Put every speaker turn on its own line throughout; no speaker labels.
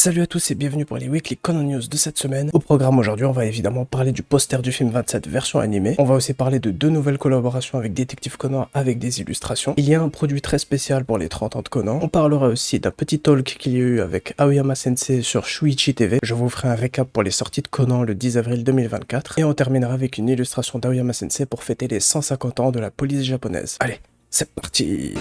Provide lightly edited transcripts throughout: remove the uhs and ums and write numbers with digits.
Salut à tous et bienvenue pour les Weekly Conan News de cette semaine. Au programme aujourd'hui, on va évidemment parler du poster du film 27 version animée. On va aussi parler de deux nouvelles collaborations avec Détective Conan avec des illustrations. Il y a un produit très spécial pour les 30 ans de Conan. On parlera aussi d'un petit talk qu'il y a eu avec Aoyama Sensei sur Shuichi TV. Je vous ferai un récap pour les sorties de Conan le 10 avril 2024. Et on terminera avec une illustration d'Aoyama Sensei pour fêter les 150 ans de la police japonaise. Allez, c'est parti!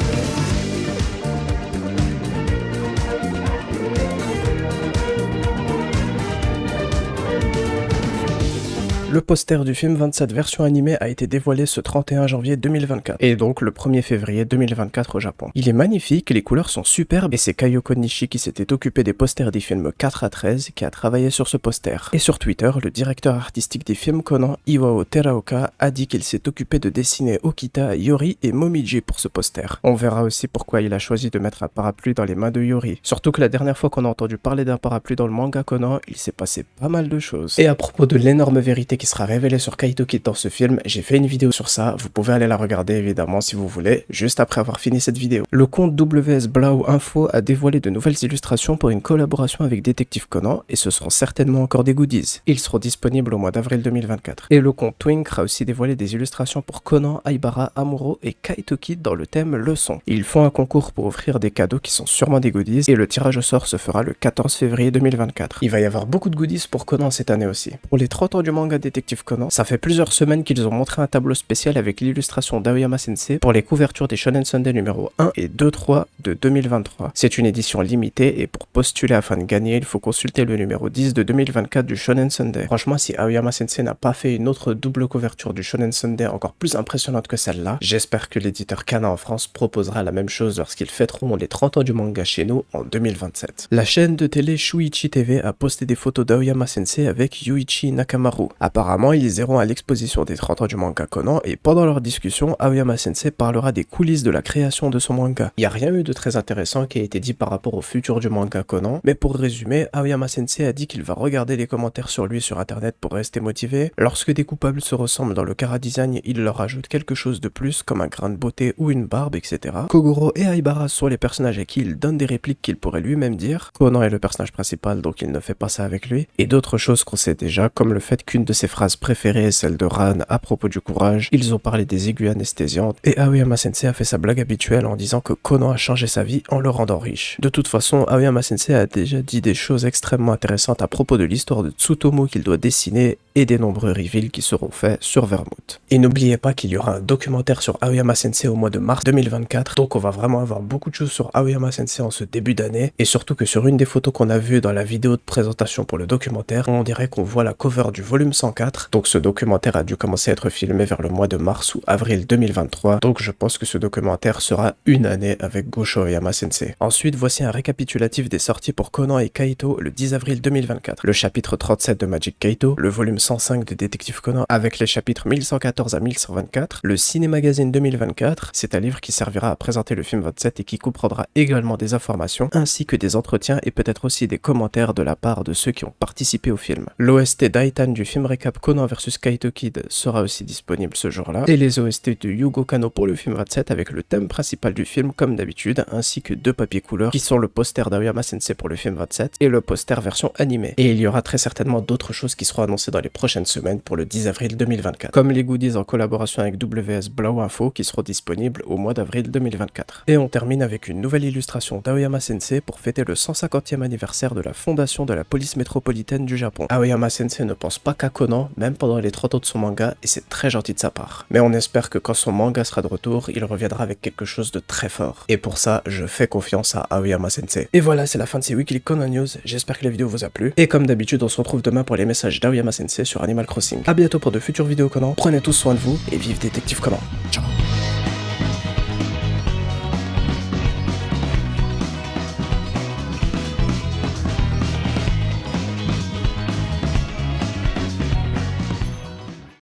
Le poster du film 27 version animée a été dévoilé ce 31 janvier 2024 et donc le 1er février 2024 au Japon. Il est magnifique, les couleurs sont superbes et c'est Kayoko Nishi qui s'était occupé des posters des films 4 à 13 qui a travaillé sur ce poster. Et sur Twitter, le directeur artistique des films Conan, Iwao Teraoka, a dit qu'il s'est occupé de dessiner Okita, Yori et Momiji pour ce poster. On verra aussi pourquoi il a choisi de mettre un parapluie dans les mains de Yori. Surtout que la dernière fois qu'on a entendu parler d'un parapluie dans le manga Conan, il s'est passé pas mal de choses. Et à propos de l'énorme vérité qui sera révélé sur Kaito Kid dans ce film, j'ai fait une vidéo sur ça, vous pouvez aller la regarder évidemment si vous voulez, juste après avoir fini cette vidéo. Le compte WS Blau Info a dévoilé de nouvelles illustrations pour une collaboration avec Détective Conan et ce seront certainement encore des goodies. Ils seront disponibles au mois d'avril 2024. Et le compte Twink a aussi dévoilé des illustrations pour Conan, Aibara, Amuro et Kaito Kid dans le thème leçon. Ils font un concours pour offrir des cadeaux qui sont sûrement des goodies et le tirage au sort se fera le 14 février 2024. Il va y avoir beaucoup de goodies pour Conan cette année aussi. Pour les 30 ans du manga Détective Conan, ça fait plusieurs semaines qu'ils ont montré un tableau spécial avec l'illustration d'Aoyama Sensei pour les couvertures des Shonen Sunday numéro 1 et 2-3 de 2023. C'est une édition limitée et pour postuler afin de gagner, il faut consulter le numéro 10 de 2024 du Shonen Sunday. Franchement, si Aoyama Sensei n'a pas fait une autre double couverture du Shonen Sunday encore plus impressionnante que celle-là, j'espère que l'éditeur Kana en France proposera la même chose lorsqu'ils fêteront les 30 ans du manga chez nous en 2027. La chaîne de télé Shuichi TV a posté des photos d'Aoyama Sensei avec Yuichi Nakamaru. Apparemment, ils iront à l'exposition des 30 ans du manga Conan et pendant leur discussion, Aoyama Sensei parlera des coulisses de la création de son manga. Il n'y a rien eu de très intéressant qui a été dit par rapport au futur du manga Conan, mais pour résumer, Aoyama Sensei a dit qu'il va regarder les commentaires sur lui sur internet pour rester motivé. Lorsque des coupables se ressemblent dans le chara-design, il leur ajoute quelque chose de plus comme un grain de beauté ou une barbe, etc. Kogoro et Aibara sont les personnages à qui il donne des répliques qu'il pourrait lui-même dire. Conan est le personnage principal donc il ne fait pas ça avec lui. Et d'autres choses qu'on sait déjà, comme le fait qu'une de ses phrases préférées est celle de Ran à propos du courage. Ils ont parlé des aiguilles anesthésiantes et Aoyama Sensei a fait sa blague habituelle en disant que Conan a changé sa vie en le rendant riche. De toute façon, Aoyama Sensei a déjà dit des choses extrêmement intéressantes à propos de l'histoire de Tsutomu qu'il doit dessiner et des nombreux reveals qui seront faits sur Vermouth. Et n'oubliez pas qu'il y aura un documentaire sur Aoyama Sensei au mois de mars 2024, donc on va vraiment avoir beaucoup de choses sur Aoyama Sensei en ce début d'année, et surtout que sur une des photos qu'on a vues dans la vidéo de présentation pour le documentaire, on dirait qu'on voit la cover du volume 104, donc ce documentaire a dû commencer à être filmé vers le mois de mars ou avril 2023, donc je pense que ce documentaire sera une année avec Gosho Aoyama Sensei. Ensuite, voici un récapitulatif des sorties pour Conan et Kaito le 10 avril 2024, le chapitre 37 de Magic Kaito, le volume 105 de Détective Conan avec les chapitres 1114 à 1124, le Ciné Magazine 2024, c'est un livre qui servira à présenter le film 27 et qui comprendra également des informations ainsi que des entretiens et peut-être aussi des commentaires de la part de ceux qui ont participé au film. L'OST d'Aitan du film récap Conan vs Kaito Kid sera aussi disponible ce jour-là, et les OST de Yugo Kano pour le film 27 avec le thème principal du film comme d'habitude, ainsi que deux papiers couleurs qui sont le poster d'Aoyama Sensei pour le film 27 et le poster version animée. Et il y aura très certainement d'autres choses qui seront annoncées dans les prochaines semaines pour le 10 avril 2024, comme les goodies en collaboration avec WS Blau Info qui seront disponibles au mois d'avril 2024. Et on termine avec une nouvelle illustration d'Aoyama Sensei pour fêter le 150e anniversaire de la fondation de la police métropolitaine du Japon. Aoyama Sensei ne pense pas qu'à Conan, même pendant les 30 ans de son manga, et c'est très gentil de sa part. Mais on espère que quand son manga sera de retour, il reviendra avec quelque chose de très fort. Et pour ça, je fais confiance à Aoyama Sensei. Et voilà, c'est la fin de ces Weekly Conan News, j'espère que la vidéo vous a plu. Et comme d'habitude, on se retrouve demain pour les messages d'Aoyama Sensei sur Animal Crossing. A bientôt pour de futures vidéos Conan, prenez tous soin de vous et vive Détective Conan. Ciao.